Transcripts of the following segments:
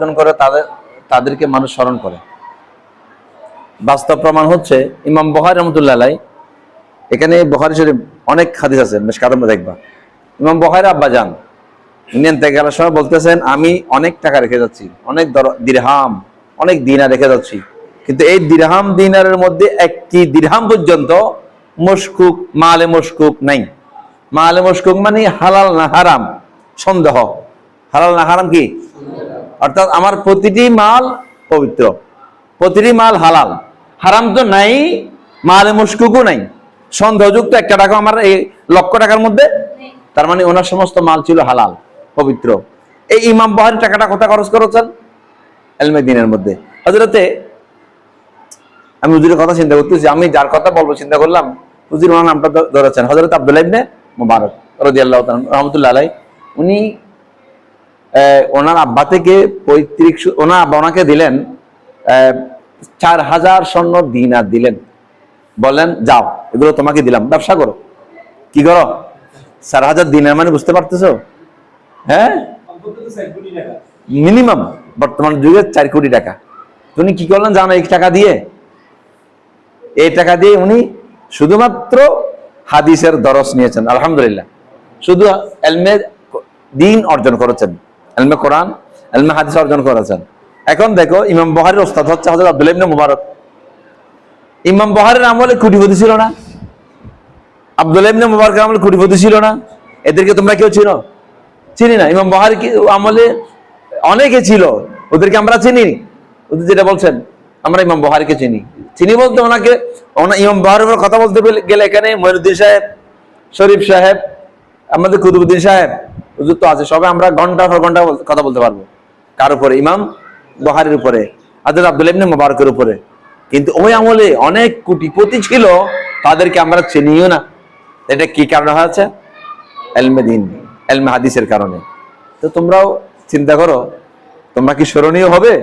অর্জন করে তাদেরকে মানুষ স্মরণ করে। বাস্তব প্রমাণ হচ্ছে ইমাম বুখারী রাহমাতুল্লাহ আলাইহি, এখানে বুখারী শরীফ অনেক হাদিস আছে, মিশকাতের মধ্যে দেখবা। ইমাম বুখারী আব্বাজান উনি ইন্তেকালের সময় বলতেছেন, আমি অনেক টাকা রেখে যাচ্ছি, অনেক দিরহাম, অনেক দিনার রেখে যাচ্ছি, কিন্তু এই দিরহাম দিনারের মধ্যে একটি দিরহাম পর্যন্ত মশকুক, মালে মশকুক নাই। মালে মশকুক মানে হালাল না হারাম সন্দেহ, হালাল না হারাম কি, অর্থাৎ আমার প্রতিটি মাল পবিত্র, প্রতিটি মাল হালাল, হারাম তো নাই, মালে মশকুকও নাই, সন্দেহযুক্ত একটা টাকা আমার এই লক্ষ টাকার মধ্যে, তার মানে ওনার সমস্ত মাল ছিল হালাল, পবিত্র। এই ইমাম বুখারী টাকাটা কোথায় খরচ করেছেন? ইলমে দ্বীনের মধ্যে। হযরতে, আমি হুজুরের কথা চিন্তা করতেছি, আমি যার কথা বলবো চিন্তা করলাম, হুজুর ওনার নামটা ধরেছেন, হযরত আব্দুল্লাহ ইবনে মুবারক রাদিয়াল্লাহু তাআলা রাহমাতুল্লাহ আলাইহি। উনি ওনার আব্বা থেকে পৈতৃক, ওনার আব্বা ওনাকে দিলেন 4000 স্বর্ণ দিনার দিলেন, বললেন যাও এগুলো তোমাকে দিলাম, ব্যবসা করো। কি করো? 4000 দিনার মানে বুঝতে পারতেছো? হ্যাঁ, মিনিমাম বর্তমান যুগে 4 কোটি টাকা। উনি কি করলেন জানো? এই টাকা দিয়ে উনি শুধুমাত্র হাদিসের দরস নিয়েছেন, আলহামদুলিল্লাহ, শুধু ইলমে দ্বীন অর্জন করেছেন, ইলমে কোরআন, ইলমে হাদিস অর্জন করেছেন। এখন দেখো, ইমাম বুখারীর ওস্তাদ হচ্ছে হযরত আব্দুল্লাহ ইবনে মুবারক। ইমাম বুখারীর আমলে কোটিপতি ছিল না, আব্দুল্লাহ ইবনে মুবারকের আমলে কোটিপতি ছিল না। এদেরকে তোমরা কেউ চিনো? চিনি না। ইমাম বুখারী আমলে অনেকে ছিল, ওদেরকে আমরা চিনি। ওদের যেটা বলছেন, আমরা ইমাম বুখারীকে চিনি বলতে ইমাম বুখারীর কথা বলতে গেলে এখানে মঈনুদ্দিন সাহেব, শরীফ সাহেব, আমাদের কুতুবউদ্দিন সাহেব, হুজুর তো আছে, সবাই আমরা ঘন্টা পর ঘন্টা কথা বলতে পারবো। কার উপরে? ইমাম বুখারীর উপরে, হযরত আব্দুল্লাহ ইবনে মুবারকের উপরে। কিন্তু ওই আমলে অনেক কোটিপতি ছিল, তাদেরকে আমরা চিনিও না। এটা কি কারণে হয়েছে? ইলমে দ্বীন, ইলমে হাদিসের কারণে। তো তোমরাও চিন্তা করো, তোমরা কি স্মরণীয় হবে?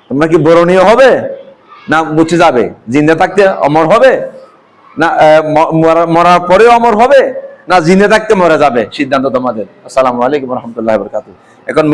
তোমরা কি বরণীয় হবে, না মুছে যাবে? জিন্দা থাকতে অমর হবে, না মরার পরেও অমর হবে, না জিন্দা থাকতে মরে যাবে? সিদ্ধান্ত তোমাদের। আসসালামু আলাইকুম ওয়া রাহমাতুল্লাহি ওয়া বারাকাতুহু। এখন